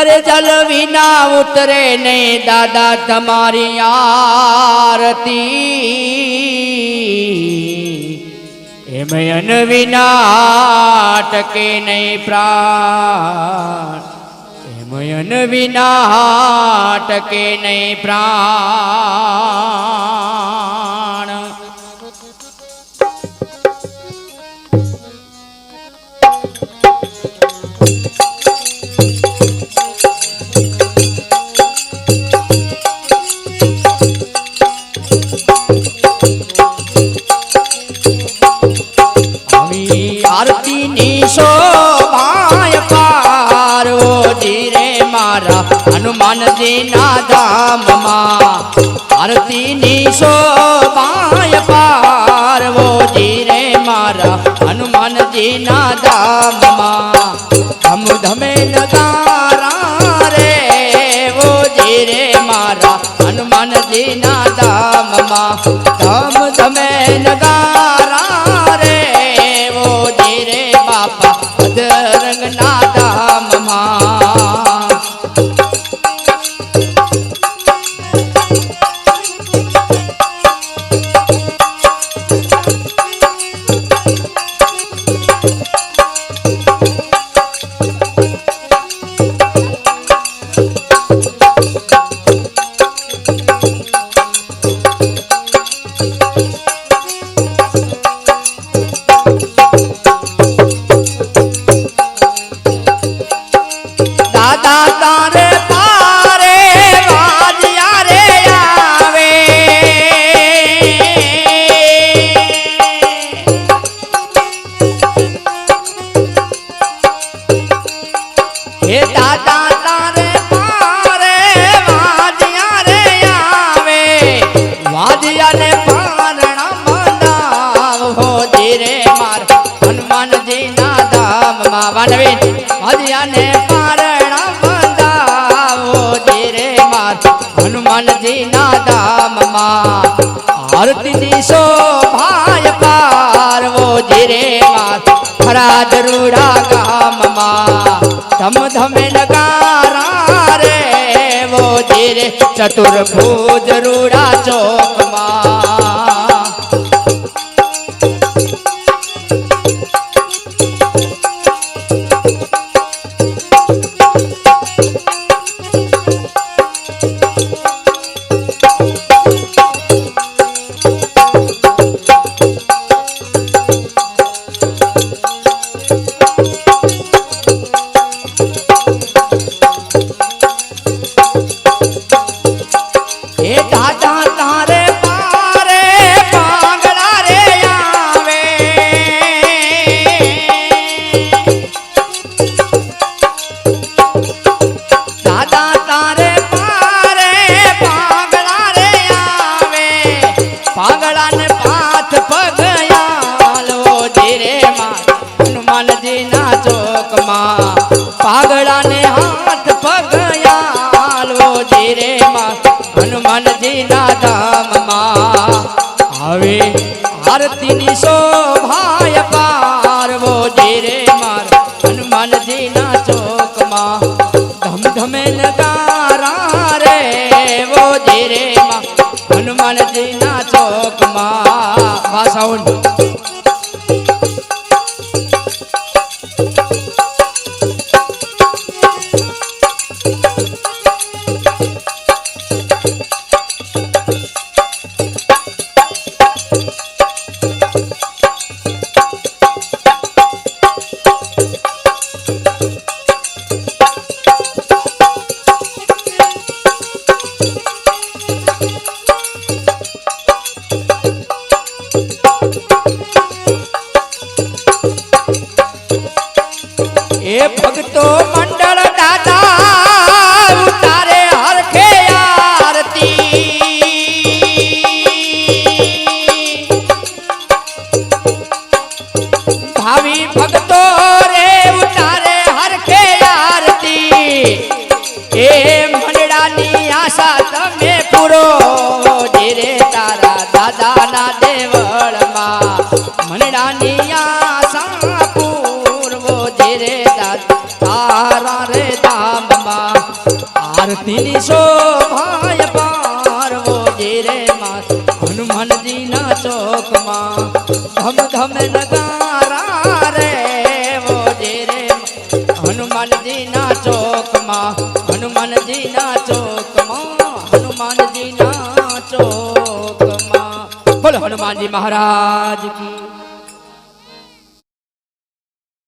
अरे जल विना उतरे नहीं दादा तुम्हारी आरती एमयन विना टके नहीं प्राण एमयन विना टके नहीं प्राण। आरती निशो भाई पारो जीरे मारा हनुमान जी ना धाम मां। आरती निशो भाई पारो जीरे मारा हनुमान जी ना धाम मां। धम धमे नगारा रे वो जीरे मारा हनुमान जी ना धाम मां। धम धमे नगारा रे वो जीरे बापा अदरंग ना धाम मां। दादा तारे पारे वाजिया रे आवे हे दादा तारे पारे वाजिया रे आवे वाजिया ने पारणा मनाव हो जीरे मार हनुमान जी ना धाम मां। वानवी वाजिया ने हनुमान जी ना धाम मां। आरती निशो भाई पार वो जीरे मात खरा दरूड़ा गाम मां। धम धमे नगारा रे वो जीरे चतुर्भुज रूड़ा चौक मां। दादा तारे पारे पागला रे आवे दादा तारे पारे पागला रे आवे पागला ने पाथ पगयाल वो जीरे मां हनुमान जी ना चौक मां। पागला ने हाथ पगयाल वो जीरे मां हनुमान जी ना धाम मां। आवे आरती निशो भाई पार वो जीरे मार हनुमान जी ना चौक मां। धम धमे नगारा रे वो जीरे मां हनुमान जी ना चौक मां। भाषाउन ए भक्तो मंडल दादा उतारे हरखे आरती भावी भक्तो रे उतारे हरखे आरती। ए मंडळानी आशा तमे पूरो जीरे तारा दादा ना देवळ मां। मंडळानी आशा पूर्व जीरे तारा रे धाम मां। હાથીની શોભાય પારવો જે રે માં હનુમાનજીના ચોકમાં ધમ ધમ નગારા રે વો જે રે હનુમાનજીના ચોકમાં હનુમાનજીના ચોકમાં હનુમાનજીના ચોકમાં બોલો હનુમાનજી મહારાજ કી